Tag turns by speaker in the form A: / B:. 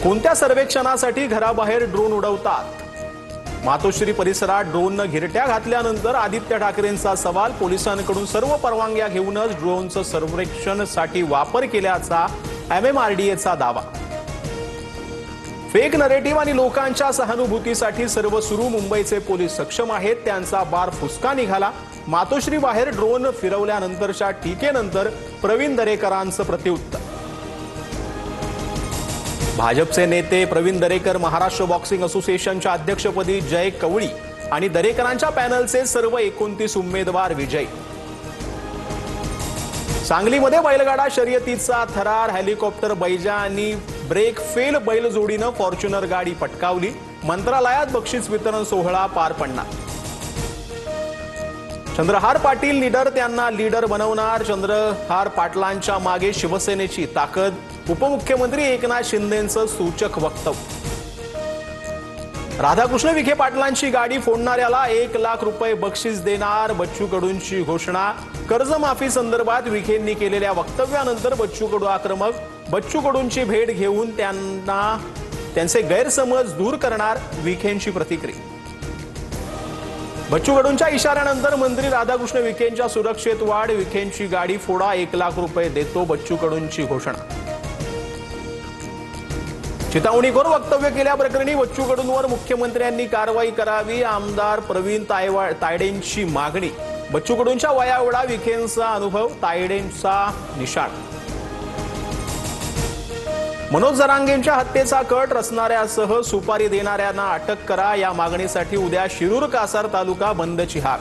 A: कोणत्या सर्वेक्षणासाठी घराबाहेर ड्रोन उडवतात? मातोश्री परिसरात ड्रोननं घिरट्या घातल्यानंतर आदित्य ठाकरेंचा सवाल. पोलिसांकडून सर्व परवानग्या घेऊनच ड्रोनचं सर्वेक्षणासाठी वापर केल्याचा MMRDAचा दावा. फेक नरेटिव्ह आणि लोकांच्या सहानुभूतीसाठी सर्व सुरू. मुंबईचे पोलीस सक्षम आहेत. त्यांचा बार फुसका निघाला. मातोश्री बाहेर ड्रोन फिरवल्यानंतरच्या टीकेनंतर प्रवीण दरेकरांचं प्रत्युत्तर. भाजपचे नेते प्रवीण दरेकर महाराष्ट्र बॉक्सिंग असोसिएशनच्या अध्यक्षपदी जय कवळी आणि दरेकरांच्या पॅनलचे सर्व 29 उमेदवार विजयी. सांगलीमध्ये बैलगाडा शर्यतीचा थरार. हेलिकॉप्टर बैजा आणि ब्रेक फेल बैलजोडीनं फॉर्च्युनर गाडी पटकावली. मंत्रालयात बक्षीस वितरण सोहळा पार पडणार. चंद्रहार पाटील लीडर, त्यांना लीडर बनवणार. चंद्रहार पाटलांच्या मागे शिवसेनेची ताकद. उपमुख्यमंत्री एकनाथ शिंदेंचं सूचक वक्तव्य. राधाकृष्ण विखे पाटलांची गाडी फोडणाऱ्याला 1 लाख रुपये बक्षीस देणार. बच्चू कडूंची घोषणा. कर्जमाफी संदर्भात विखेंनी केलेल्या वक्तव्यानंतर बच्चू कडू आक्रमक. बच्चू कडूंची भेट घेऊन त्यांचे गैरसमज दूर करणार. विखेंची प्रतिक्रिया. बच्चू कडूंच्या इशाऱ्यानंतर मंत्री राधाकृष्ण विखेंच्या सुरक्षेत वाढ. विखेंची गाडी फोडा, 1 लाख रुपये देतो. बच्चू कडूंची घोषणा. चितावणीखोर वक्तव्य केल्याप्रकरणी बच्चू कडूंवर मुख्यमंत्र्यांनी कारवाई करावी. आमदार प्रवीण तायडेंची मागणी. बच्चू कडूंच्या वयाएवढा विखेंचा अनुभव, तायडेंचा निशाण. मनोज जरांगेंच्या हत्येचा कट रचणाऱ्यासह सुपारी देणाऱ्यांना अटक करा. या मागणीसाठी उद्या शिरूर कासार तालुका बंदची हाक.